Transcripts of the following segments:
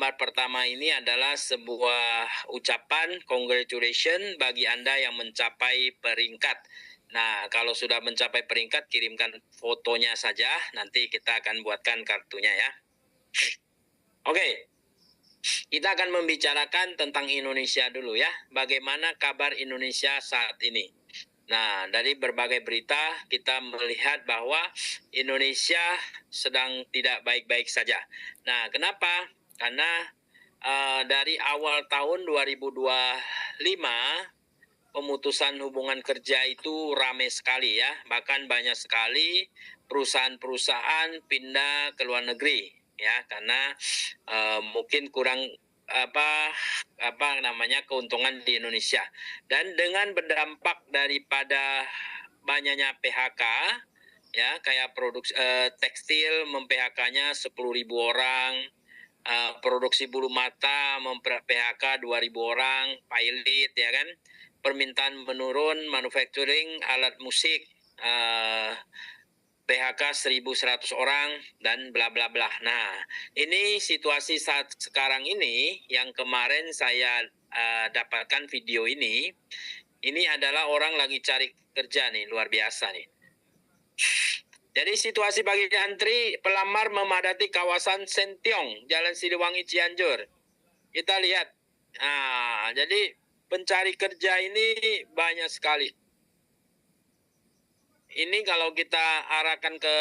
gambar pertama ini adalah sebuah ucapan congratulations bagi Anda yang mencapai peringkat. Nah, kalau sudah mencapai peringkat, kirimkan fotonya saja. Nanti kita akan buatkan kartunya ya. Oke, kita akan membicarakan tentang Indonesia dulu ya. Bagaimana kabar Indonesia saat ini? Nah, dari berbagai berita kita melihat bahwa Indonesia sedang tidak baik-baik saja. Nah, kenapa? Karena dari awal tahun 2025 pemutusan hubungan kerja itu ramai sekali ya. Bahkan banyak sekali perusahaan-perusahaan pindah ke luar negeri ya, karena mungkin kurang keuntungan di Indonesia. Dan dengan berdampak daripada banyaknya PHK ya, kayak produksi tekstil mem-PHK-nya 10.000 orang, produksi bulu mata mem-PHK 2.000 orang, pilot ya kan, permintaan menurun, manufacturing alat musik PHK 1.100 orang dan bla bla bla. Nah, ini situasi saat sekarang ini yang kemarin saya dapatkan video ini. Ini adalah orang lagi cari kerja nih, luar biasa nih. Jadi situasi pagi antri pelamar memadati kawasan Sentiong, Jalan Siliwangi Cianjur. Kita lihat. Nah, jadi pencari kerja ini banyak sekali. Ini kalau kita arahkan ke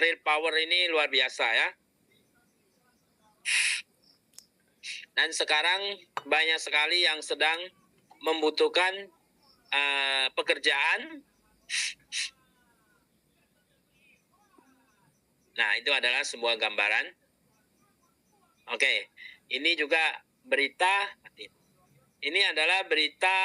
real power ini luar biasa ya. Dan sekarang banyak sekali yang sedang membutuhkan pekerjaan. Nah, itu adalah sebuah gambaran. Oke, ini juga berita. Ini adalah berita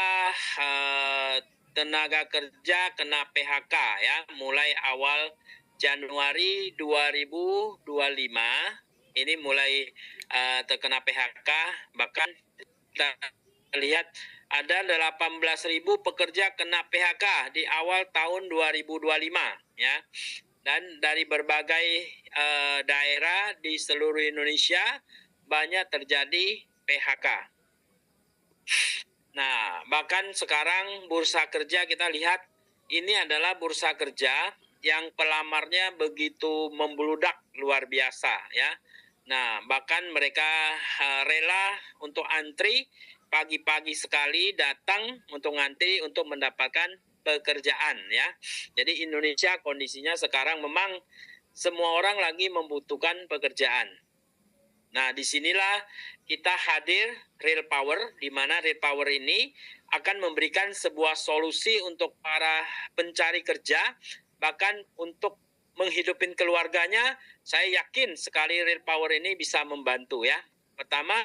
tenaga kerja kena PHK ya, mulai awal Januari 2025 ini mulai terkena PHK. Bahkan kita lihat ada 18.000 pekerja kena PHK di awal tahun 2025 ya. Dan dari berbagai daerah di seluruh Indonesia banyak terjadi PHK. Nah, bahkan sekarang bursa kerja kita lihat ini adalah bursa kerja yang pelamarnya begitu membludak luar biasa ya. Nah, bahkan mereka rela untuk antri pagi-pagi sekali datang untuk ngantri untuk mendapatkan pekerjaan ya. Jadi Indonesia kondisinya sekarang memang semua orang lagi membutuhkan pekerjaan. Nah, disinilah kita hadir Real Power, di mana Real Power ini akan memberikan sebuah solusi untuk para pencari kerja, bahkan untuk menghidupin keluarganya. Saya yakin sekali Real Power ini bisa membantu ya. Pertama,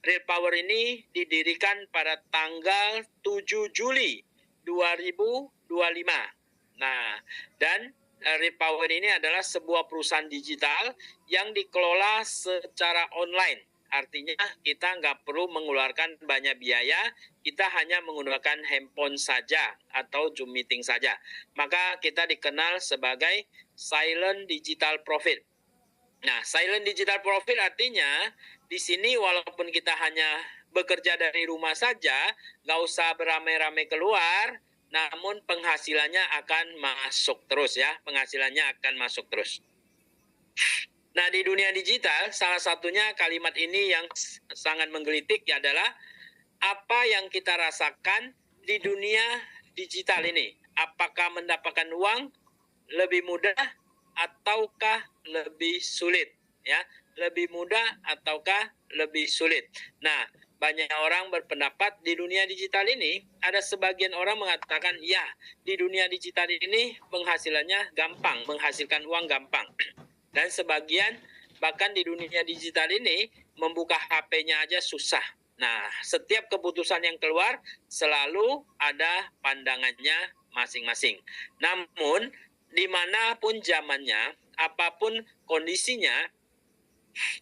Real Power ini didirikan pada tanggal 7 Juli 2025. Nah, dan Real Power ini adalah sebuah perusahaan digital yang dikelola secara online. Artinya kita nggak perlu mengeluarkan banyak biaya, kita hanya menggunakan handphone saja atau Zoom meeting saja. Maka kita dikenal sebagai Silent Digital Profit. Nah, Silent Digital Profit artinya di sini walaupun kita hanya bekerja dari rumah saja, nggak usah beramai-ramai keluar, namun penghasilannya akan masuk terus ya, penghasilannya akan masuk terus. Nah, di dunia digital salah satunya kalimat ini yang sangat menggelitik adalah apa yang kita rasakan di dunia digital ini. Apakah mendapatkan uang lebih mudah ataukah lebih sulit ya? Lebih mudah ataukah lebih sulit. Nah, banyak orang berpendapat di dunia digital ini, ada sebagian orang mengatakan, ya, di dunia digital ini penghasilannya gampang, menghasilkan uang gampang. Dan sebagian, bahkan di dunia digital ini, membuka HP-nya aja susah. Nah, setiap keputusan yang keluar, selalu ada pandangannya masing-masing. Namun, dimanapun zamannya, apapun kondisinya,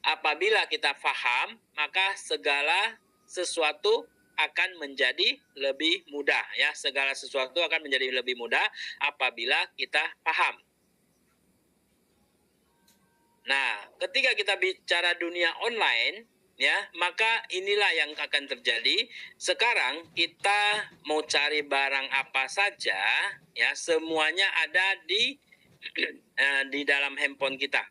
apabila kita paham, maka segala sesuatu akan menjadi lebih mudah ya. Segala sesuatu akan menjadi lebih mudah apabila kita paham. Nah, ketika kita bicara dunia online, ya, maka inilah yang akan terjadi. Sekarang kita mau cari barang apa saja, ya, semuanya ada di dalam handphone kita.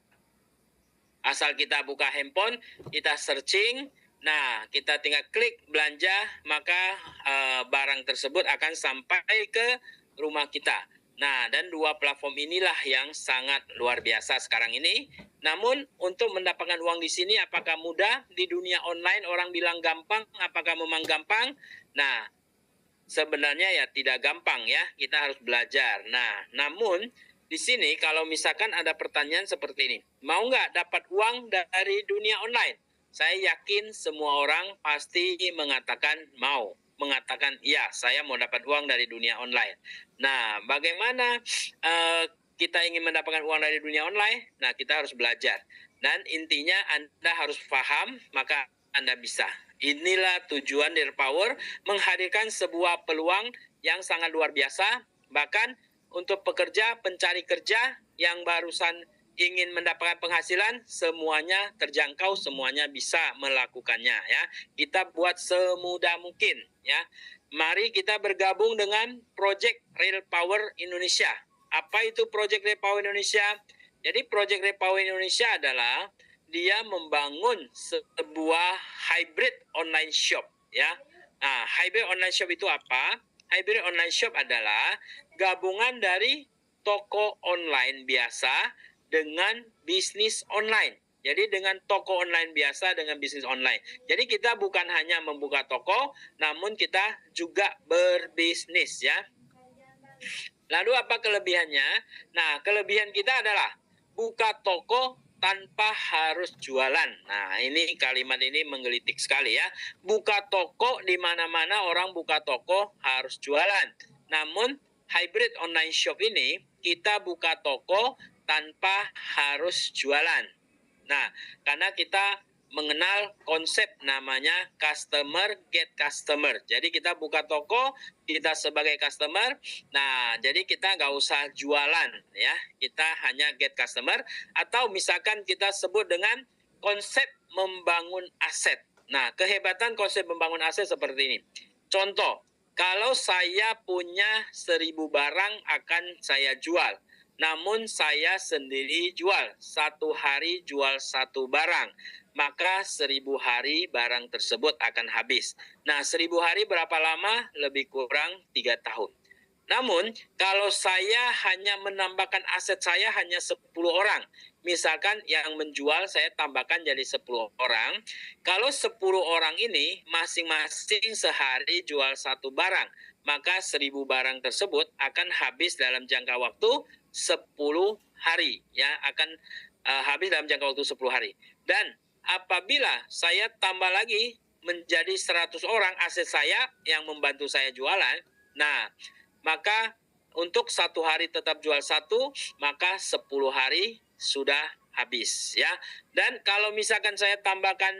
Asal kita buka handphone, kita searching, nah kita tinggal klik belanja, maka barang tersebut akan sampai ke rumah kita. Nah, dan dua platform inilah yang sangat luar biasa sekarang ini. Namun untuk mendapatkan uang di sini apakah mudah? Di dunia online orang bilang gampang, apakah memang gampang? Nah, sebenarnya ya tidak gampang ya, kita harus belajar. Nah, namun di sini kalau misalkan ada pertanyaan seperti ini, mau nggak dapat uang dari dunia online? Saya yakin semua orang pasti mengatakan mau, mengatakan iya, saya mau dapat uang dari dunia online. Nah, bagaimana kita ingin mendapatkan uang dari dunia online? Nah, kita harus belajar. Dan intinya Anda harus paham, maka Anda bisa. Inilah tujuan Dear Power, menghadirkan sebuah peluang yang sangat luar biasa. Bahkan untuk pekerja, pencari kerja yang barusan ingin mendapatkan penghasilan, semuanya terjangkau, semuanya bisa melakukannya ya. Kita buat semudah mungkin ya. Mari kita bergabung dengan Project Real Power Indonesia. Apa itu Project Real Power Indonesia? Jadi Project Real Power Indonesia adalah dia membangun sebuah hybrid online shop ya. Nah, hybrid online shop itu apa? Hybrid online shop adalah gabungan dari toko online biasa dengan bisnis online. Jadi dengan toko online biasa dengan bisnis online. Jadi kita bukan hanya membuka toko, namun kita juga berbisnis ya. Lalu apa kelebihannya? Nah, kelebihan kita adalah buka toko tanpa harus jualan. Nah, ini kalimat ini menggelitik sekali ya. Buka toko di mana-mana orang buka toko harus jualan. Namun hybrid online shop ini kita buka toko tanpa harus jualan. Nah, karena kita mengenal konsep namanya customer get customer. Jadi kita buka toko, kita sebagai customer. Nah, jadi kita nggak usah jualan ya. Kita hanya get customer. Atau misalkan kita sebut dengan konsep membangun aset. Nah, kehebatan konsep membangun aset seperti ini. Contoh, kalau saya punya 1.000 barang akan saya jual. Namun saya sendiri jual, satu hari jual satu barang, maka 1.000 hari barang tersebut akan habis. Nah, 1.000 hari berapa lama? Lebih kurang 3 tahun. Namun, kalau saya hanya menambahkan aset saya hanya 10 orang, misalkan yang menjual saya tambahkan jadi 10 orang, kalau 10 orang ini masing-masing sehari jual satu barang, maka 1.000 barang tersebut akan habis dalam jangka waktu 10 hari ya, akan habis dalam jangka waktu 10 hari. Dan apabila saya tambah lagi menjadi 100 orang aset saya yang membantu saya jualan, nah maka untuk satu hari tetap jual satu, maka 10 hari sudah habis ya. Dan kalau misalkan saya tambahkan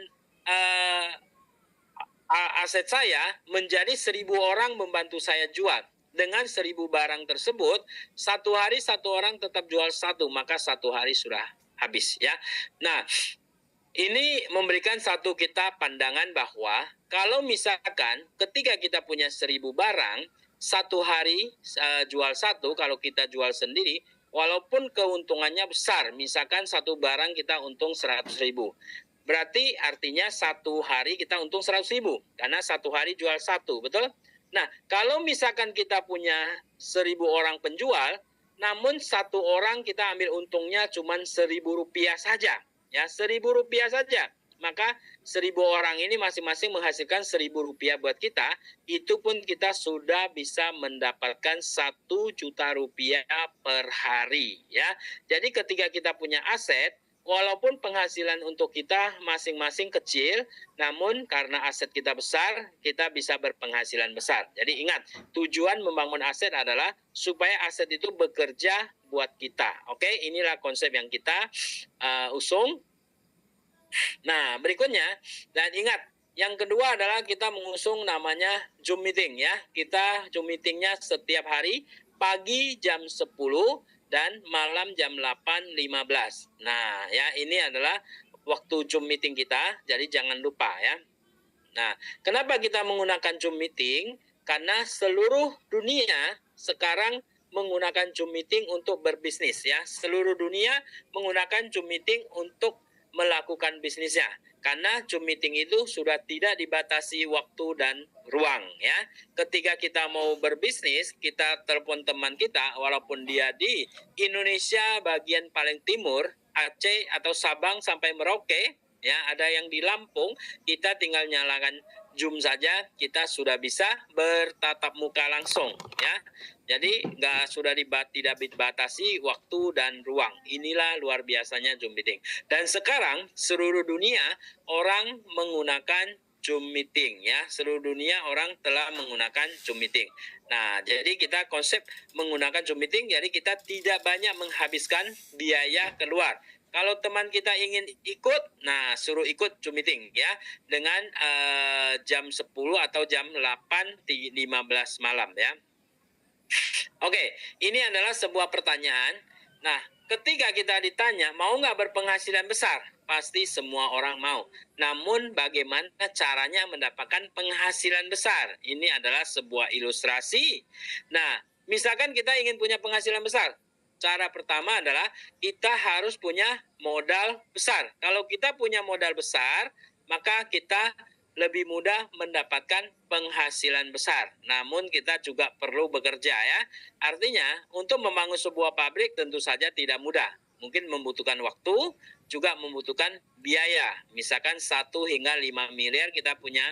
aset saya menjadi 1.000 orang membantu saya jual, dengan 1.000 barang tersebut, satu hari satu orang tetap jual satu, maka satu hari sudah habis ya. Nah, ini memberikan satu kita pandangan bahwa kalau misalkan ketika kita punya 1.000 barang, satu hari jual satu, kalau kita jual sendiri, walaupun keuntungannya besar, misalkan satu barang kita untung 100.000. Berarti artinya satu hari kita untung 100.000, karena satu hari jual satu, betul? Nah, kalau misalkan kita punya 1.000 orang penjual, namun satu orang kita ambil untungnya cuma 1.000 rupiah saja, ya 1.000 rupiah saja. Maka 1.000 orang ini masing-masing menghasilkan 1.000 rupiah buat kita, itu pun kita sudah bisa mendapatkan 1 juta rupiah per hari ya. Jadi ketika kita punya aset, walaupun penghasilan untuk kita masing-masing kecil, namun karena aset kita besar, kita bisa berpenghasilan besar. Jadi ingat, tujuan membangun aset adalah supaya aset itu bekerja buat kita. Oke, inilah konsep yang kita usung. Nah, berikutnya, dan ingat, yang kedua adalah kita mengusung namanya Zoom meeting ya. Kita Zoom meetingnya setiap hari, pagi jam 10 dan malam jam 8.15. Nah, ya ini adalah waktu Zoom meeting kita, jadi jangan lupa ya. Nah, kenapa kita menggunakan Zoom meeting? Karena seluruh dunia sekarang menggunakan Zoom meeting untuk berbisnis ya. Seluruh dunia menggunakan Zoom meeting untuk melakukan bisnisnya. Karena Zoom meeting itu sudah tidak dibatasi waktu dan ruang ya. Ketika kita mau berbisnis, kita telepon teman kita walaupun dia di Indonesia bagian paling timur, Aceh atau Sabang sampai Merauke, ya, ada yang di Lampung, kita tinggal nyalakan Zoom saja, kita sudah bisa bertatap muka langsung ya. Jadi tidak dibatasi waktu dan ruang. Inilah luar biasanya Zoom meeting. Dan sekarang seluruh dunia orang menggunakan Zoom meeting ya. Seluruh dunia orang telah menggunakan Zoom meeting. Nah, jadi kita konsep menggunakan Zoom meeting, jadi kita tidak banyak menghabiskan biaya keluar. Kalau teman kita ingin ikut, nah suruh ikut Zoom meeting ya dengan jam 10 atau jam 8.15 malam ya. Oke, ini adalah sebuah pertanyaan. Nah, ketika kita ditanya, mau nggak berpenghasilan besar? Pasti semua orang mau. Namun bagaimana caranya mendapatkan penghasilan besar? Ini adalah sebuah ilustrasi. Nah, misalkan kita ingin punya penghasilan besar. Cara pertama adalah kita harus punya modal besar. Kalau kita punya modal besar, maka kita lebih mudah mendapatkan penghasilan besar. Namun kita juga perlu bekerja ya. Artinya untuk membangun sebuah pabrik tentu saja tidak mudah. Mungkin membutuhkan waktu, juga membutuhkan biaya. Misalkan 1 hingga 5 miliar kita punya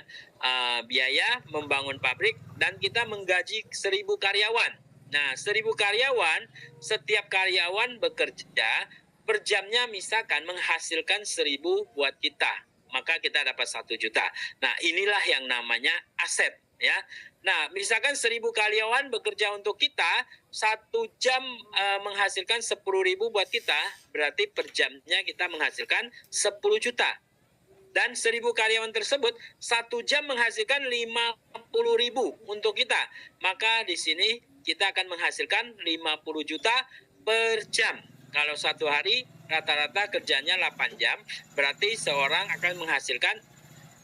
biaya membangun pabrik dan kita menggaji 1.000 karyawan. Nah, 1.000 karyawan, setiap karyawan bekerja per jamnya misalkan menghasilkan 1.000 buat kita. Maka kita dapat 1 juta. Nah, inilah yang namanya aset ya. Nah, misalkan 1.000 karyawan bekerja untuk kita, 1 jam menghasilkan 10.000 buat kita, berarti per jamnya kita menghasilkan 10 juta. Dan 1.000 karyawan tersebut 1 jam menghasilkan 50.000 untuk kita. Maka di sini kita akan menghasilkan 50 juta per jam. Kalau 1 hari rata-rata kerjanya 8 jam, berarti seorang akan menghasilkan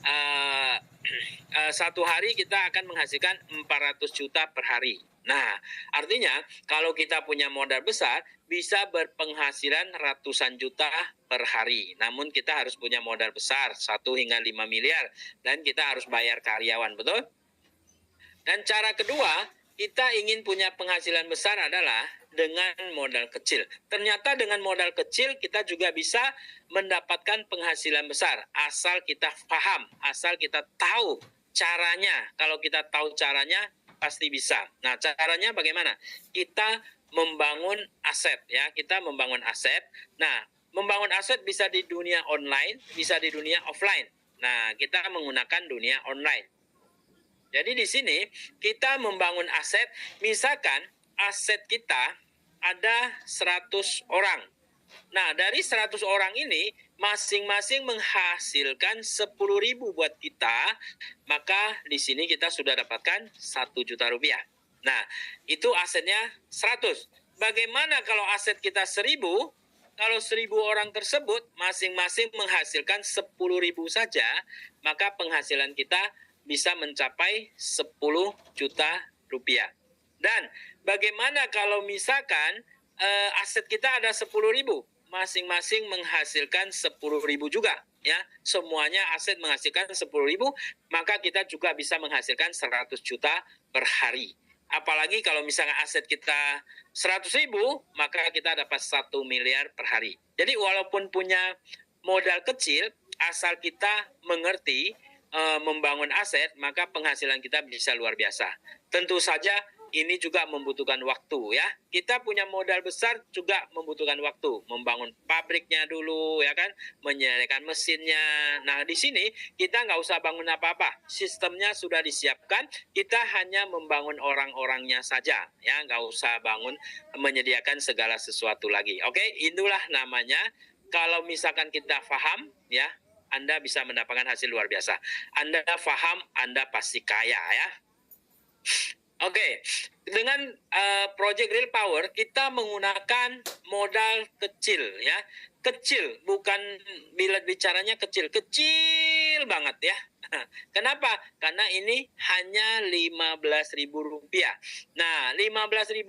1 hari kita akan menghasilkan 400 juta per hari. Nah, artinya kalau kita punya modal besar, bisa berpenghasilan ratusan juta per hari. Namun kita harus punya modal besar, 1 hingga 5 miliar. Dan kita harus bayar karyawan, betul? Dan cara kedua, kita ingin punya penghasilan besar adalah dengan modal kecil. Ternyata dengan modal kecil kita juga bisa mendapatkan penghasilan besar. Asal kita paham, asal kita tahu caranya. Kalau kita tahu caranya, pasti bisa. Nah, caranya bagaimana? Kita membangun aset ya. Kita membangun aset. Nah, membangun aset bisa di dunia online, bisa di dunia offline. Nah, kita menggunakan dunia online. Jadi di sini kita membangun aset, misalkan aset kita ada 100 orang. Nah, dari 100 orang ini masing-masing menghasilkan 10.000 buat kita, maka di sini kita sudah dapatkan 1 juta rupiah. Nah, itu asetnya 100. Bagaimana kalau aset kita 1.000? Kalau 1.000 orang tersebut masing-masing menghasilkan 10.000 saja, maka penghasilan kita bisa mencapai 10 juta rupiah. Dan bagaimana kalau misalkan aset kita ada 10.000, masing-masing menghasilkan 10.000 juga ya. Semuanya aset menghasilkan 10.000, maka kita juga bisa menghasilkan 100 juta per hari. Apalagi kalau misalnya aset kita 100.000, maka kita dapat 1 miliar per hari. Jadi walaupun punya modal kecil, asal kita mengerti membangun aset, maka penghasilan kita bisa luar biasa. Tentu saja ini juga membutuhkan waktu ya. Kita punya modal besar juga membutuhkan waktu. Membangun pabriknya dulu ya kan, menyediakan mesinnya. Nah, di sini kita nggak usah bangun apa-apa. Sistemnya sudah disiapkan. Kita hanya membangun orang-orangnya saja ya, nggak usah bangun menyediakan segala sesuatu lagi. Oke, itulah namanya. Kalau misalkan kita paham ya, Anda bisa mendapatkan hasil luar biasa. Anda paham, Anda pasti kaya ya. Oke, dengan Project Real Power kita menggunakan modal kecil ya. Kecil, bukan bila bicaranya kecil, kecil banget ya. Kenapa? Karena ini hanya Rp15.000. Nah, Rp15.000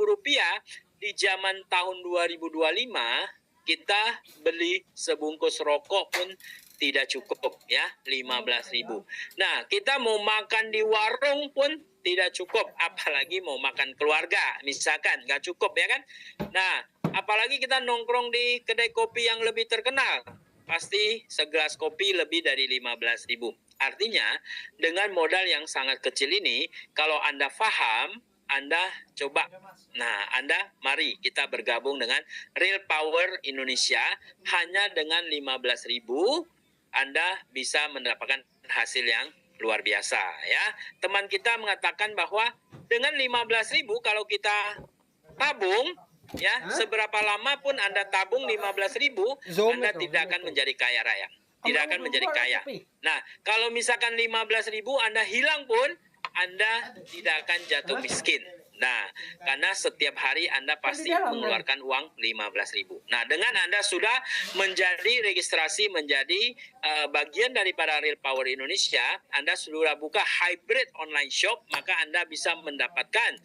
di zaman tahun 2025 kita beli sebungkus rokok pun tidak cukup ya, 15.000. Nah, kita mau makan di warung pun tidak cukup, apalagi mau makan keluarga, misalkan nggak cukup ya kan. Nah, apalagi kita nongkrong di kedai kopi yang lebih terkenal, pasti segelas kopi lebih dari 15.000. Artinya, dengan modal yang sangat kecil ini, kalau Anda paham, Anda coba. Nah, Anda mari kita bergabung dengan Real Power Indonesia. Hanya dengan 15.000 Anda bisa mendapatkan hasil yang luar biasa ya. Teman kita mengatakan bahwa dengan 15.000 kalau kita tabung ya, seberapa lama pun Anda tabung 15.000, Anda tidak akan menjadi kaya raya. Tidak akan menjadi kaya. Nah, kalau misalkan 15.000 Anda hilang pun, Anda tidak akan jatuh miskin. Nah, karena setiap hari Anda pasti mengeluarkan uang 15.000. Nah, dengan Anda sudah menjadi registrasi menjadi bagian daripada Real Power Indonesia, Anda sudah buka hybrid online shop, maka Anda bisa mendapatkan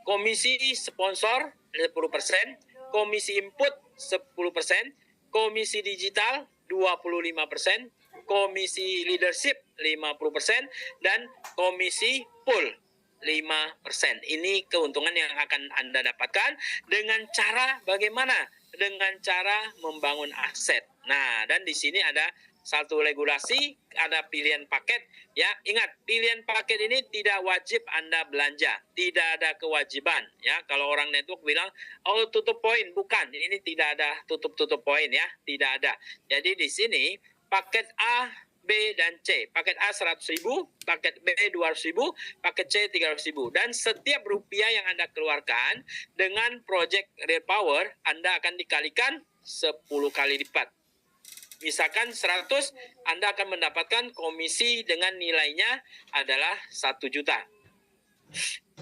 komisi sponsor 10%, komisi input 10%, komisi digital 25%, komisi leadership 50%, dan komisi pool 5%. Ini keuntungan yang akan Anda dapatkan dengan cara bagaimana? Dengan cara membangun aset. Nah, dan di sini ada satu regulasi, ada pilihan paket. Ya, ingat, pilihan paket ini tidak wajib Anda belanja. Tidak ada kewajiban. Ya, kalau orang network bilang, oh tutup poin. Bukan, ini tidak ada tutup poin ya. Tidak ada. Jadi di sini, paket A, B, dan C. Paket A 100.000, paket B 200.000, paket C 300.000. Dan setiap rupiah yang Anda keluarkan dengan Project Real Power, Anda akan dikalikan 10 kali lipat. Misalkan 100, Anda akan mendapatkan komisi dengan nilainya adalah 1 juta. 200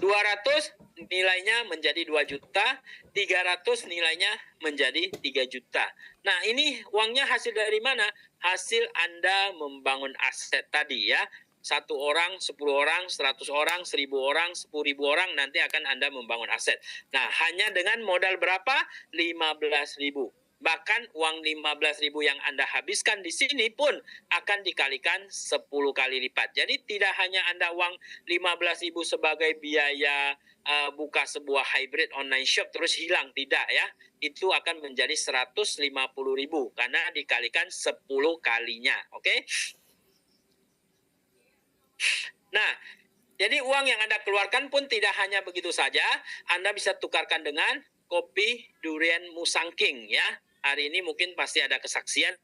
nilainya menjadi 2 juta, 300 nilainya menjadi 3 juta. Nah, ini uangnya hasil dari mana? Hasil Anda membangun aset tadi ya. 1 orang, 10 orang, 100 orang, 1.000 orang, 10.000 orang, nanti akan Anda membangun aset. Nah, hanya dengan modal berapa? 15.000. Bahkan uang 15.000 yang Anda habiskan di sini pun akan dikalikan 10 kali lipat. Jadi tidak hanya Anda uang 15.000 sebagai biaya buka sebuah hybrid online shop terus hilang, tidak ya. Itu akan menjadi 150.000 karena dikalikan 10 kalinya. Oke? Nah, jadi uang yang Anda keluarkan pun tidak hanya begitu saja. Anda bisa tukarkan dengan kopi durian Musangking ya. Hari ini mungkin pasti ada kesaksian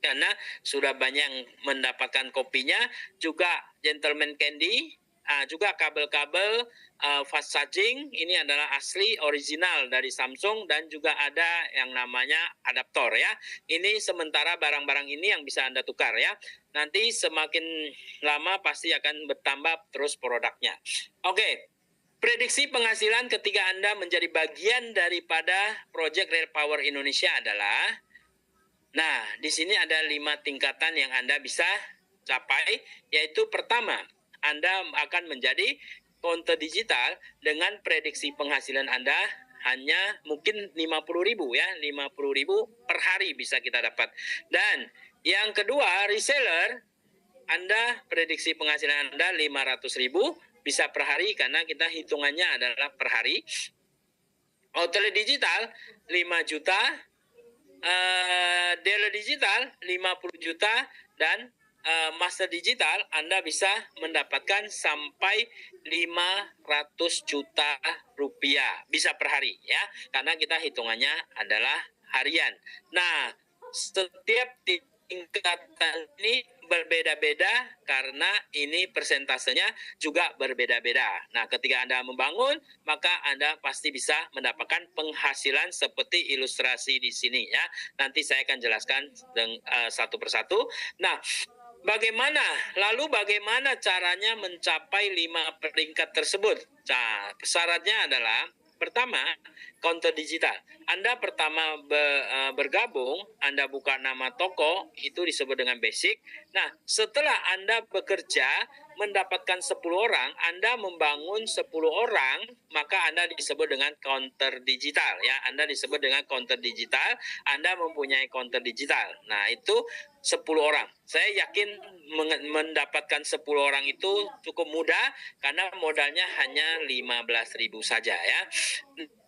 karena sudah banyak yang mendapatkan kopinya. Juga Gentleman Candy, juga kabel-kabel fast charging, ini adalah asli original dari Samsung, dan juga ada yang namanya adaptor ya. Ini sementara barang-barang ini yang bisa Anda tukar ya. Nanti semakin lama pasti akan bertambah terus produknya. Oke. Prediksi penghasilan ketika Anda menjadi bagian daripada Project Real Power Indonesia adalah, nah, di sini ada 5 tingkatan yang Anda bisa capai, yaitu pertama, Anda akan menjadi konten digital dengan prediksi penghasilan Anda hanya mungkin 50.000 ya, 50.000 per hari bisa kita dapat. Dan yang kedua, reseller, Anda prediksi penghasilan Anda 500.000 bisa per hari karena kita hitungannya adalah per hari. Outlet digital 5 juta, dealer digital 50 juta, dan master digital Anda bisa mendapatkan sampai 500 juta rupiah bisa per hari ya, karena kita hitungannya adalah harian. Nah, setiap tingkatan ini berbeda-beda karena ini persentasenya juga berbeda-beda. Nah, ketika Anda membangun, maka Anda pasti bisa mendapatkan penghasilan seperti ilustrasi di sini ya. Nanti saya akan jelaskan satu persatu. Nah, Bagaimana caranya mencapai 5 peringkat tersebut? Nah, syaratnya adalah pertama, counter digital. Anda pertama bergabung, Anda buka nama toko, itu disebut dengan basic. Nah, setelah Anda bekerja, mendapatkan 10 orang, Anda membangun 10 orang, maka Anda disebut dengan counter digital. Ya, Anda disebut dengan counter digital, Anda mempunyai counter digital. Nah, itu 10 orang. Saya yakin mendapatkan 10 orang itu cukup mudah karena modalnya hanya 15.000 saja ya.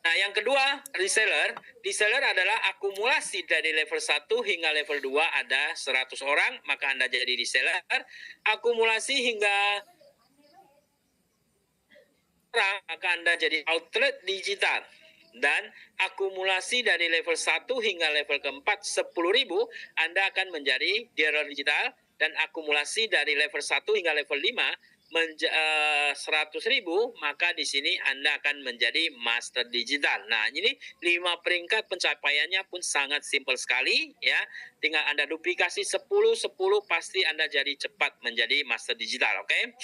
Nah, yang kedua, reseller. Reseller adalah akumulasi dari level 1 hingga level 2 ada 100 orang, maka Anda jadi reseller. Akumulasi hingga orang, maka Anda jadi outlet digital. Dan akumulasi dari level 1 hingga level keempat 10.000, Anda akan menjadi dealer digital. Dan akumulasi dari level 1 hingga level 5 100.000, maka di sini Anda akan menjadi master digital. Nah, ini 5 peringkat pencapaiannya pun sangat simpel sekali ya. Tinggal Anda duplikasi 10 pasti Anda jadi cepat menjadi master digital, oke?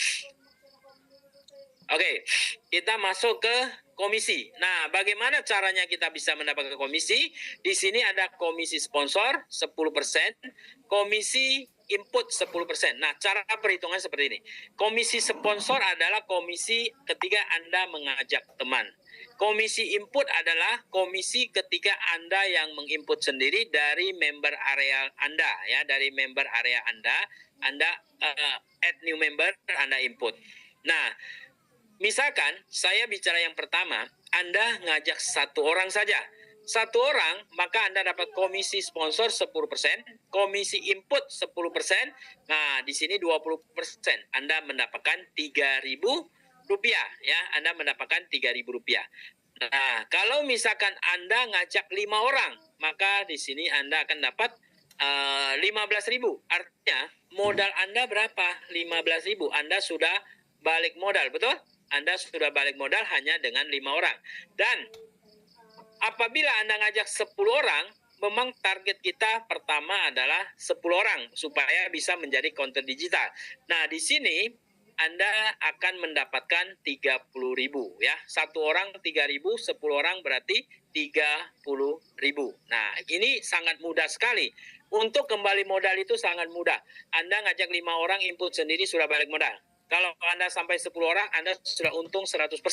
Oke, kita masuk ke komisi. Nah, bagaimana caranya kita bisa mendapatkan komisi? Di sini ada komisi sponsor 10%, komisi input 10%. Nah, cara perhitungan seperti ini. Komisi sponsor adalah komisi ketika Anda mengajak teman. Komisi input adalah komisi ketika Anda yang menginput sendiri dari member area Anda ya, dari member area Anda add new member, Anda input. Nah, misalkan saya bicara yang pertama, Anda ngajak 1 orang saja. 1 orang, maka Anda dapat komisi sponsor 10%, komisi input 10%. Nah, di sini 20%. Anda mendapatkan Rp3.000 ya. Anda mendapatkan Rp3.000. Nah, kalau misalkan Anda ngajak 5 orang, maka di sini Anda akan dapat 15.000. Artinya modal Anda berapa? 15.000. Anda sudah balik modal, betul? Anda sudah balik modal hanya dengan 5 orang. Dan apabila Anda ngajak 10 orang, memang target kita pertama adalah 10 orang supaya bisa menjadi konten digital. Nah, di sini Anda akan mendapatkan 30.000 ya. 1 orang 3.000, 10 orang berarti 30.000. Nah, ini sangat mudah sekali. Untuk kembali modal itu sangat mudah. Anda ngajak 5 orang, input sendiri sudah balik modal. Kalau Anda sampai 10 orang, Anda sudah untung 100%.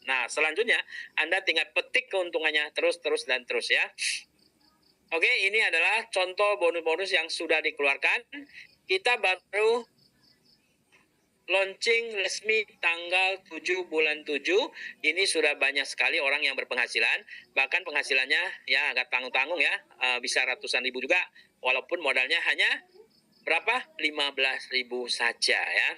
Nah, selanjutnya Anda tinggal petik keuntungannya terus dan terus ya. Oke, ini adalah contoh bonus-bonus yang sudah dikeluarkan. Kita baru launching resmi tanggal 7 bulan 7. Ini sudah banyak sekali orang yang berpenghasilan. Bahkan penghasilannya ya agak tanggung-tanggung ya. Bisa ratusan ribu juga. Walaupun modalnya hanya berapa? 15.000 saja ya.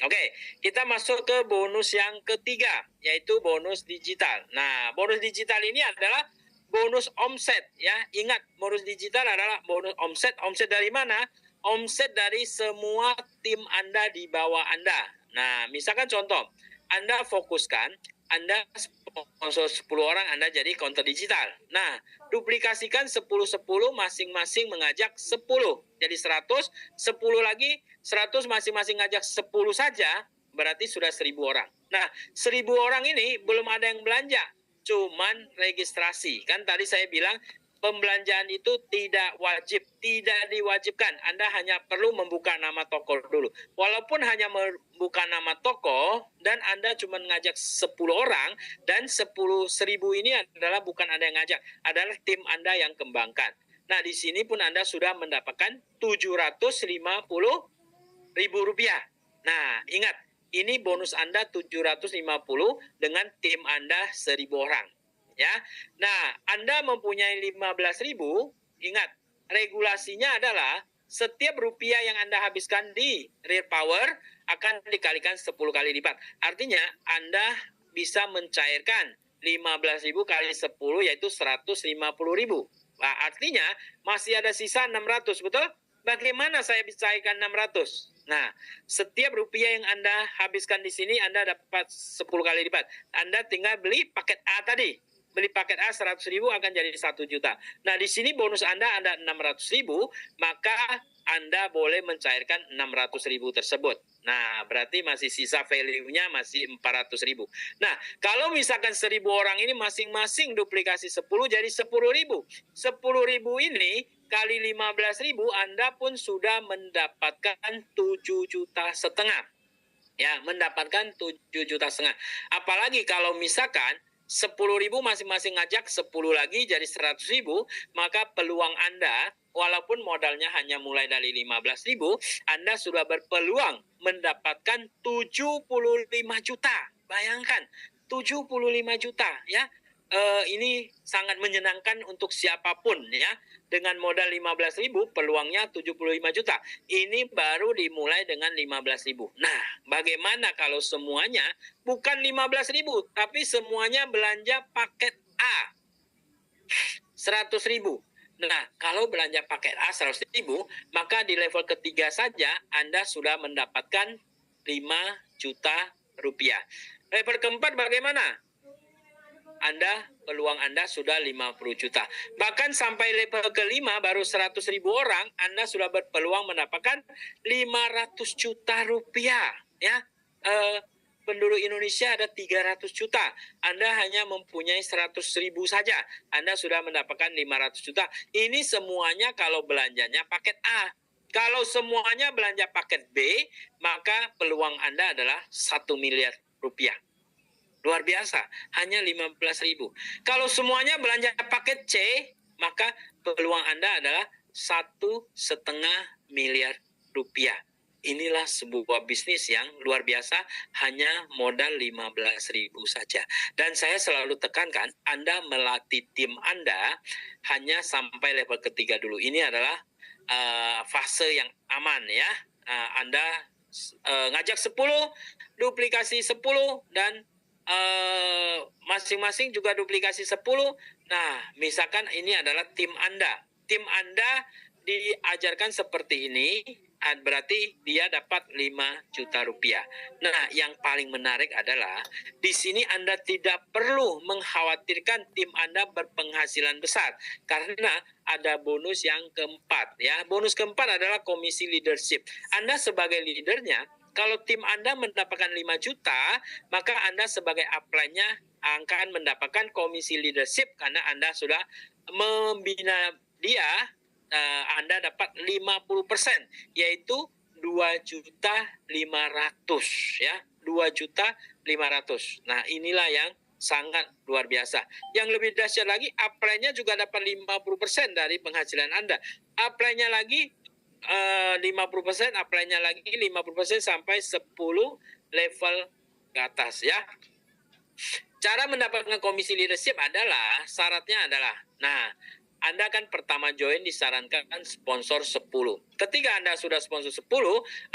Oke, kita masuk ke bonus yang ketiga, yaitu bonus digital. Nah, bonus digital ini adalah bonus omset ya. Ingat, bonus digital adalah bonus omset. Omset dari mana? Omset dari semua tim Anda di bawah Anda. Nah, misalkan contoh, Anda fokuskan, Anda sponsor 10 orang, Anda jadi konten digital. Nah, duplikasikan 10 masing-masing mengajak 10. Jadi 100, 10 lagi, 100 masing-masing ngajak 10 saja, berarti sudah 1.000 orang. Nah, 1.000 orang ini belum ada yang belanja, cuman registrasi. Kan tadi saya bilang, pembelanjaan itu tidak wajib, tidak diwajibkan. Anda hanya perlu membuka nama toko dulu. Walaupun hanya membuka nama toko dan Anda cuma ngajak 10 orang dan 10.000 ini adalah bukan Anda yang ngajak, adalah tim Anda yang kembangkan. Nah, di sini pun Anda sudah mendapatkan Rp750.000. Nah, ingat, ini bonus Anda 750 dengan tim Anda 1.000 orang. Ya. Nah, Anda mempunyai 15.000, ingat, regulasinya adalah setiap rupiah yang Anda habiskan di Real Power akan dikalikan 10 kali lipat. Artinya, Anda bisa mencairkan 15.000 kali 10 yaitu 150.000. Nah, artinya masih ada sisa 600, betul? Bagaimana saya bisa cairkan 600? Nah, setiap rupiah yang Anda habiskan di sini Anda dapat 10 kali lipat. Anda tinggal beli paket A tadi. beli paket A 100.000 akan jadi 1 juta. Nah, di sini bonus Anda ada 600.000, maka Anda boleh mencairkan 600.000 tersebut. Nah, berarti masih sisa value-nya masih 400.000. Nah, kalau misalkan 1.000 orang ini masing-masing duplikasi 10 jadi 10.000. 10.000 ini kali 15.000 Anda pun sudah mendapatkan 7,5 juta. Ya, mendapatkan 7,5 juta. Apalagi kalau misalkan 10.000 masing-masing ngajak 10 lagi jadi 100.000, maka peluang Anda walaupun modalnya hanya mulai dari 15.000, Anda sudah berpeluang mendapatkan 75 juta. Bayangkan, 75 juta ya. Ini sangat menyenangkan untuk siapapun ya. Dengan modal 15.000 peluangnya 75 juta. Ini baru dimulai dengan 15.000. Nah, bagaimana kalau semuanya bukan 15.000 tapi semuanya belanja paket A 100.000. Nah, kalau belanja paket A 100.000, maka di level ketiga saja Anda sudah mendapatkan 5 juta rupiah. Level keempat bagaimana? Peluang Anda sudah 50 juta. Bahkan sampai level kelima baru 100.000 orang, Anda sudah berpeluang mendapatkan 500 juta rupiah. Ya, penduduk Indonesia ada 300 juta. Anda hanya mempunyai 100.000 saja. Anda sudah mendapatkan 500 juta. Ini semuanya kalau belanjanya paket A. Kalau semuanya belanja paket B, maka peluang Anda adalah 1 miliar rupiah. Luar biasa, hanya 15.000. Kalau semuanya belanja paket C, maka peluang Anda adalah 1,5 miliar rupiah. Inilah sebuah bisnis yang luar biasa, hanya modal 15.000 saja. Dan saya selalu tekankan, Anda melatih tim Anda hanya sampai level ketiga dulu. Ini adalah fase yang aman ya. Anda ngajak 10, duplikasi 10, dan masing-masing juga duplikasi 10. Nah, misalkan ini adalah tim Anda. Tim Anda diajarkan seperti ini, berarti dia dapat 5 juta rupiah. Nah, yang paling menarik adalah di sini Anda tidak perlu mengkhawatirkan tim Anda berpenghasilan besar karena ada bonus yang keempat ya. Bonus keempat adalah komisi leadership. Anda sebagai leadernya, kalau tim Anda mendapatkan 5 juta, maka Anda sebagai upline-nya akan mendapatkan komisi leadership karena Anda sudah membina dia. Anda dapat 50%, yaitu 2.500.000 ya, 2.500.000. Nah, inilah yang sangat luar biasa. Yang lebih dahsyat lagi, upline-nya juga dapat 50% dari penghasilan Anda. Upline-nya lagi 50%, upline-nya lagi 50% sampai 10 level ke atas ya. Cara mendapatkan komisi leadership adalah, syaratnya adalah, nah, Anda kan pertama join disarankan sponsor 10. Ketika Anda sudah sponsor 10,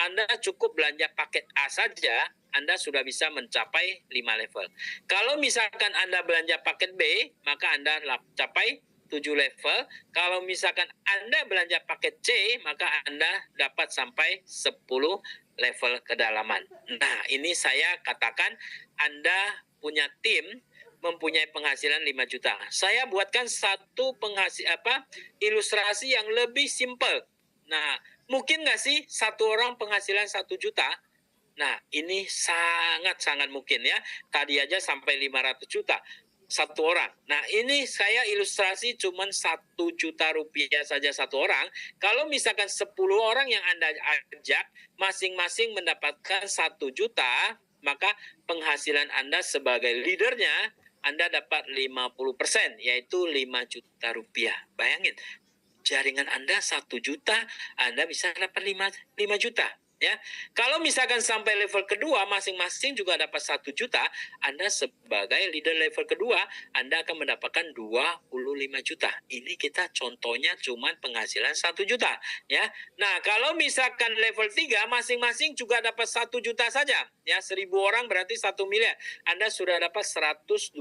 Anda cukup belanja paket A saja, Anda sudah bisa mencapai 5 level. Kalau misalkan Anda belanja paket B, maka Anda capai 7 level. Kalau misalkan Anda belanja paket C, maka Anda dapat sampai 10 level kedalaman. Nah, ini saya katakan Anda punya tim mempunyai penghasilan 5 juta. Saya buatkan satu ilustrasi yang lebih simpel. Nah, mungkin nggak sih satu orang penghasilan 1 juta? Nah, ini sangat-sangat mungkin ya. Tadi aja sampai 500 juta. Satu orang. Nah, ini saya ilustrasi cuma 1 juta rupiah saja satu orang. Kalau misalkan 10 orang yang Anda ajak, masing-masing mendapatkan 1 juta, maka penghasilan Anda sebagai leadernya, Anda dapat 50%, yaitu 5 juta rupiah. Bayangin, jaringan Anda 1 juta, Anda bisa dapat 5 juta. Ya, kalau misalkan sampai level kedua masing-masing juga dapat 1 juta, Anda sebagai leader level kedua Anda akan mendapatkan 25 juta. Ini kita contohnya cuma penghasilan 1 juta ya. Nah, kalau misalkan level 3 masing-masing juga dapat 1 juta saja ya, 1.000 orang berarti 1 miliar. Anda sudah dapat 125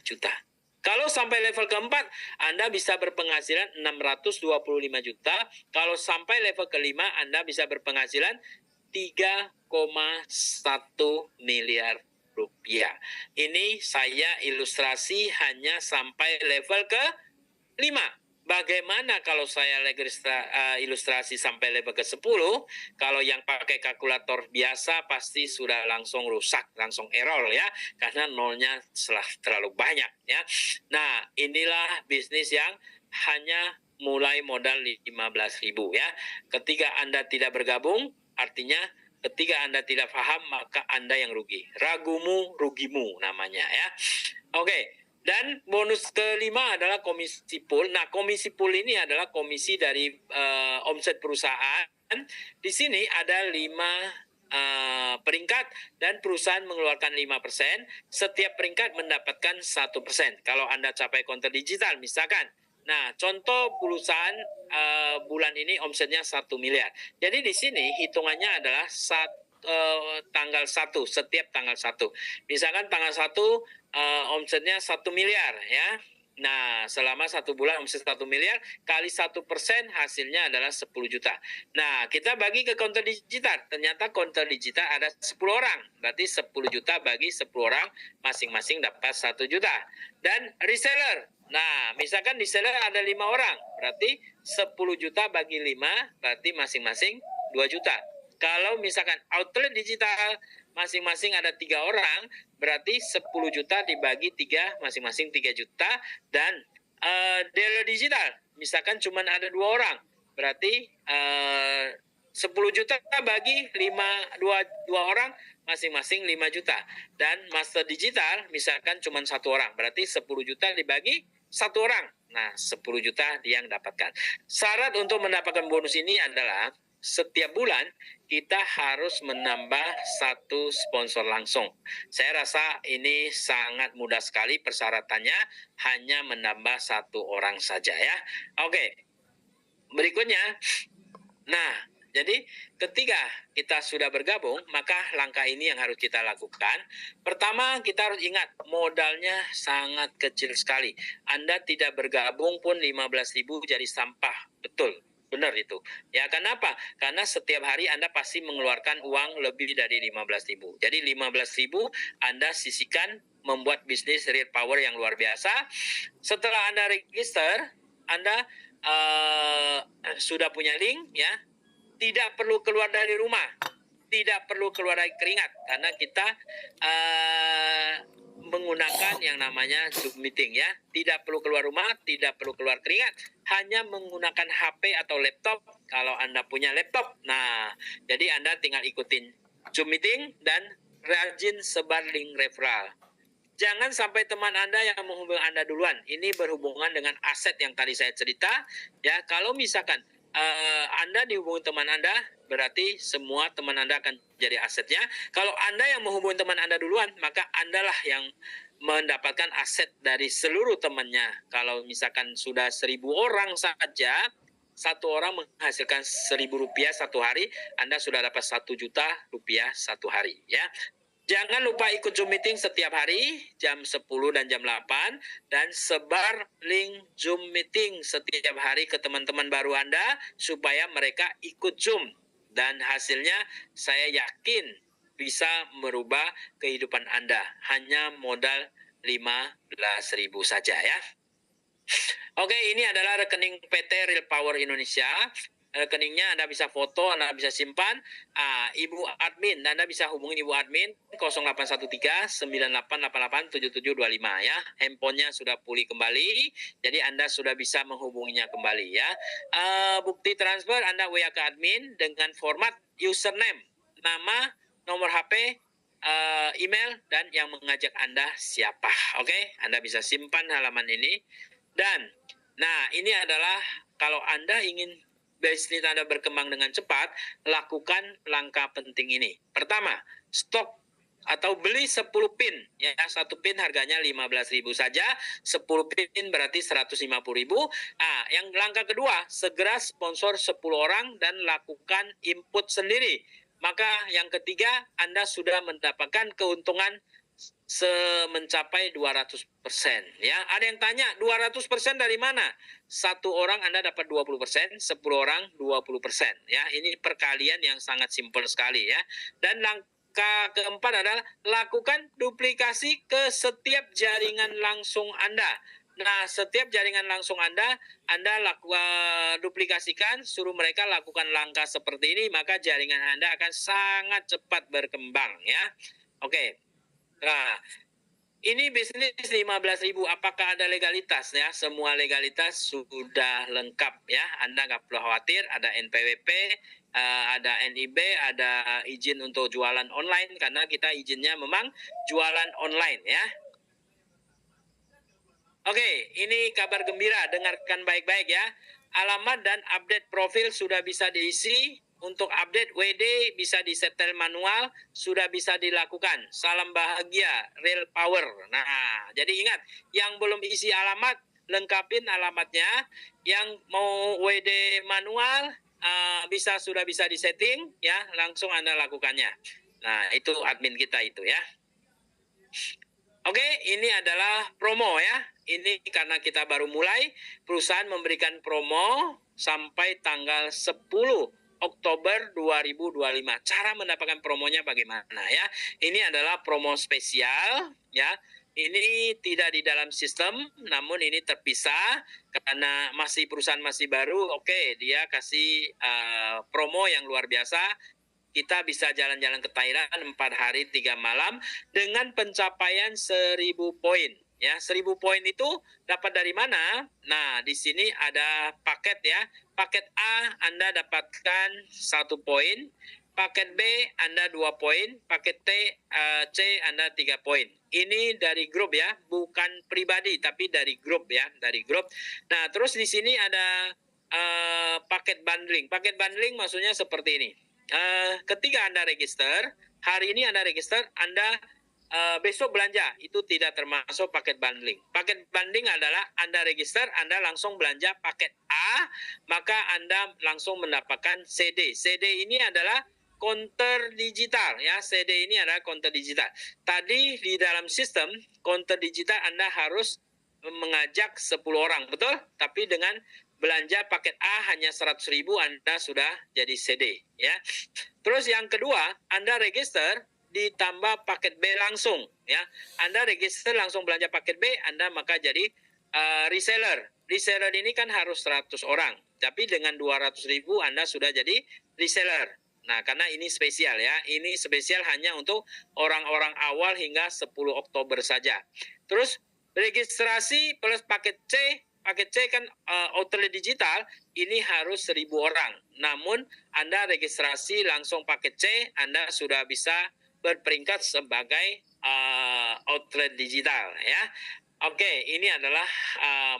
juta. Kalau sampai level keempat, Anda bisa berpenghasilan 625 juta. Kalau sampai level kelima, Anda bisa berpenghasilan 3,1 miliar rupiah. Ini saya ilustrasi hanya sampai level ke-5. Bagaimana kalau saya ilustrasi sampai level ke-10? Kalau yang pakai kalkulator biasa pasti sudah langsung rusak, langsung error ya, karena nolnya terlalu banyak ya. Nah, inilah bisnis yang hanya mulai modal 15.000 ya. Ketika Anda tidak bergabung, artinya ketika Anda tidak paham, maka Anda yang rugi. Ragumu, rugimu namanya ya. Oke. Dan bonus kelima adalah komisi pool. Nah, komisi pool ini adalah komisi dari omset perusahaan. Di sini ada 5 peringkat dan perusahaan mengeluarkan 5%. Setiap peringkat mendapatkan 1%. Kalau Anda capai konter digital misalkan. Nah, contoh perusahaan bulan ini omsetnya 1 miliar. Jadi di sini hitungannya adalah tanggal 1, setiap tanggal 1. Misalkan tanggal 1 omsetnya 1 miliar ya. Nah, selama 1 bulan omset 1 miliar kali 1% hasilnya adalah 10 juta. Nah, kita bagi ke counter digital. Ternyata counter digital ada 10 orang. Berarti 10 juta bagi 10 orang, masing-masing dapat 1 juta. Dan reseller. Nah, misalkan reseller ada 5 orang. Berarti 10 juta bagi 5, berarti masing-masing 2 juta. Kalau misalkan outlet digital masing-masing ada 3 orang, berarti 10 juta dibagi 3, masing-masing 3 juta. Dan dealer digital, misalkan cuma ada 2 orang, berarti 10 juta bagi 2 orang, masing-masing 5 juta. Dan master digital, misalkan cuma 1 orang, berarti 10 juta dibagi 1 orang. Nah, 10 juta dia yang dapatkan. Syarat untuk mendapatkan bonus ini adalah setiap bulan kita harus menambah 1 sponsor langsung. Saya rasa ini sangat mudah sekali persyaratannya, hanya menambah 1 orang saja ya. Oke, berikutnya. Nah, jadi ketika kita sudah bergabung, maka langkah ini yang harus kita lakukan. Pertama, kita harus ingat modalnya sangat kecil sekali. Anda tidak bergabung pun 15.000 jadi sampah. Betul. Benar itu. Ya, kenapa? Karena setiap hari Anda pasti mengeluarkan uang lebih dari 15.000. Jadi 15.000 Anda sisihkan membuat bisnis real power yang luar biasa. Setelah Anda register, Anda sudah punya link ya. Tidak perlu keluar dari rumah. Tidak perlu keluar dari keringat karena kita menggunakan yang namanya Zoom meeting ya. Tidak perlu keluar rumah, tidak perlu keluar keringat, hanya menggunakan HP atau laptop kalau Anda punya laptop. Nah, jadi Anda tinggal ikutin Zoom meeting dan rajin sebar link referral. Jangan sampai teman Anda yang menghubungi Anda duluan. Ini berhubungan dengan aset yang tadi saya cerita ya. Kalau misalkan Anda dihubungi teman Anda, berarti semua teman Anda akan jadi asetnya. Kalau Anda yang menghubungi teman Anda duluan, maka Andalah yang mendapatkan aset dari seluruh temannya. Kalau misalkan sudah 1.000 orang saja, 1 orang menghasilkan 1.000 rupiah 1 hari, Anda sudah dapat 1 juta rupiah 1 hari ya. Jangan lupa ikut Zoom meeting setiap hari jam 10 dan jam 8 dan sebar link Zoom meeting setiap hari ke teman-teman baru Anda supaya mereka ikut Zoom. Dan hasilnya saya yakin bisa merubah kehidupan Anda. Hanya modal 15.000 saja ya. Oke, ini adalah rekening PT Real Power Indonesia. Rekeningnya Anda bisa foto, Anda bisa simpan. Ibu admin, Anda bisa hubungi Ibu admin 0813 9888 7725 ya. Handphonenya sudah pulih kembali, jadi Anda sudah bisa menghubunginya kembali ya. Bukti transfer Anda WA ke admin dengan format username, nama, nomor HP, email, dan yang mengajak Anda siapa. Oke, Anda bisa simpan halaman ini. Dan, nah ini adalah kalau Anda ingin bisnis Anda berkembang dengan cepat, lakukan langkah penting ini. Pertama, stok atau beli 10 pin. Ya, 1 pin harganya 15.000 saja, 10 pin berarti 150.000. Yang langkah kedua, segera sponsor 10 orang dan lakukan input sendiri. Maka yang ketiga, Anda sudah mendapatkan keuntungan mencapai 200% ya. Ada yang tanya 200% dari mana? 1 orang Anda dapat 20%, 10 orang 20% ya. Ini perkalian yang sangat simpel sekali ya. Dan langkah keempat adalah lakukan duplikasi ke setiap jaringan langsung Anda. Nah, setiap jaringan langsung Anda duplikasikan, suruh mereka lakukan langkah seperti ini, maka jaringan Anda akan sangat cepat berkembang ya. Oke. Nah, ini bisnis 15.000, apakah ada legalitas ya? Semua legalitas sudah lengkap ya. Anda nggak perlu khawatir, ada NPWP, ada NIB, ada izin untuk jualan online, karena kita izinnya memang jualan online ya. Oke, ini kabar gembira, dengarkan baik-baik ya. Alamat dan update profil sudah bisa diisi. Untuk update WD bisa disetel manual, sudah bisa dilakukan. Salam bahagia, real power. Nah, jadi ingat, yang belum isi alamat, lengkapin alamatnya. Yang mau WD manual, sudah bisa disetting, ya, langsung Anda lakukannya. Nah, itu admin kita itu ya. Oke, ini adalah promo ya. Ini karena kita baru mulai, perusahaan memberikan promo sampai tanggal 10 Oktober 2025. Cara mendapatkan promonya bagaimana ya? Ini adalah promo spesial ya. Ini tidak di dalam sistem, namun ini terpisah karena perusahaan masih baru. Oke, dia kasih promo yang luar biasa. Kita bisa jalan-jalan ke Thailand 4 hari 3 malam dengan pencapaian 1.000 poin. Ya, 1.000 poin itu dapat dari mana? Nah, di sini ada paket ya. Paket A Anda dapatkan 1 poin, paket B Anda 2 poin, paket C Anda 3 poin. Ini dari grup ya, bukan pribadi tapi dari grup ya, dari grup. Nah, terus di sini ada paket bundling. Paket bundling maksudnya seperti ini. Ketika Anda register, hari ini Anda register, Anda besok belanja, itu tidak termasuk paket bundling. Paket bundling adalah Anda register, Anda langsung belanja paket A, maka Anda langsung mendapatkan CD. CD ini adalah counter digital ya, CD ini adalah counter digital. Tadi di dalam sistem counter digital Anda harus mengajak 10 orang, betul? Tapi dengan belanja paket A hanya 100.000 Anda sudah jadi CD ya. Terus yang kedua, Anda register ditambah paket B langsung ya. Anda register langsung belanja paket B, Anda maka jadi reseller. Reseller ini kan harus 100 orang, tapi dengan 200.000 Anda sudah jadi reseller. Nah, karena ini spesial ya. Ini spesial hanya untuk orang-orang awal hingga 10 Oktober saja. Terus registrasi plus paket C. Paket C kan outlet digital, ini harus 1.000 orang. Namun Anda registrasi langsung paket C, Anda sudah bisa berperingkat sebagai outlet digital ya. Oke, ini adalah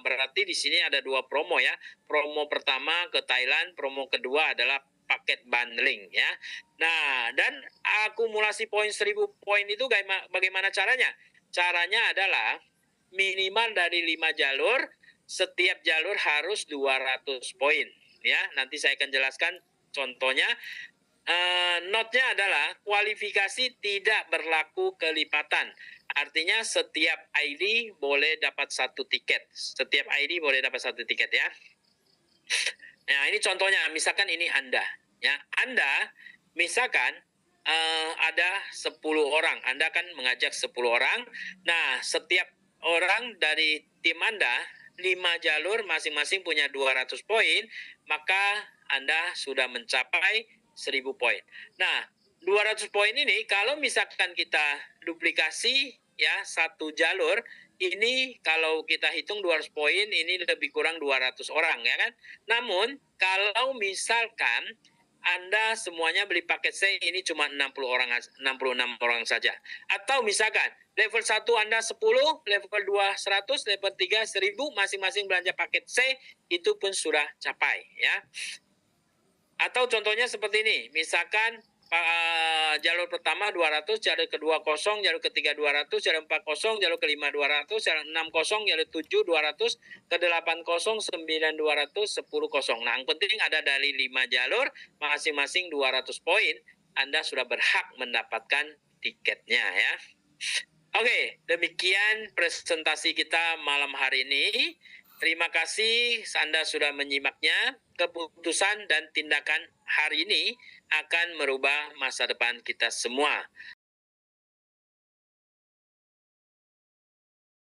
berarti di sini ada 2 promo ya. Promo pertama ke Thailand, promo kedua adalah paket bundling ya. Nah, dan akumulasi poin 1.000 poin itu bagaimana caranya? Caranya adalah minimal dari 5 jalur, setiap jalur harus 200 poin ya. Nanti saya akan jelaskan contohnya. Notnya adalah kualifikasi tidak berlaku kelipatan. Artinya setiap ID boleh dapat 1 tiket. Setiap ID boleh dapat 1 tiket ya. Nah, ini contohnya, misalkan ini Anda ya. Anda misalkan ada 10 orang, Anda kan mengajak 10 orang. Nah, setiap orang dari tim Anda 5 jalur masing-masing punya 200 poin, maka Anda sudah mencapai 1.000 poin. Nah, 200 poin ini kalau misalkan kita duplikasi ya 1 jalur, ini kalau kita hitung 200 poin ini lebih kurang 200 orang ya kan. Namun kalau misalkan Anda semuanya beli paket C ini cuma 66 orang saja. Atau misalkan level 1 Anda 10, level 2 100, level 3 1.000, masing-masing belanja paket C itu pun sudah capai ya. Atau contohnya seperti ini, misalkan jalur pertama 200, jalur kedua kosong, jalur ketiga 200, jalur 4 kosong, jalur kelima 200, jalur 6 kosong, jalur 7 200, ke-8 kosong, 9 200, 10 kosong. Nah, yang penting ada dari 5 jalur, masing-masing 200 poin, Anda sudah berhak mendapatkan tiketnya ya. Oke, demikian presentasi kita malam hari ini. Terima kasih Anda sudah menyimaknya. Keputusan dan tindakan hari ini akan merubah masa depan kita semua.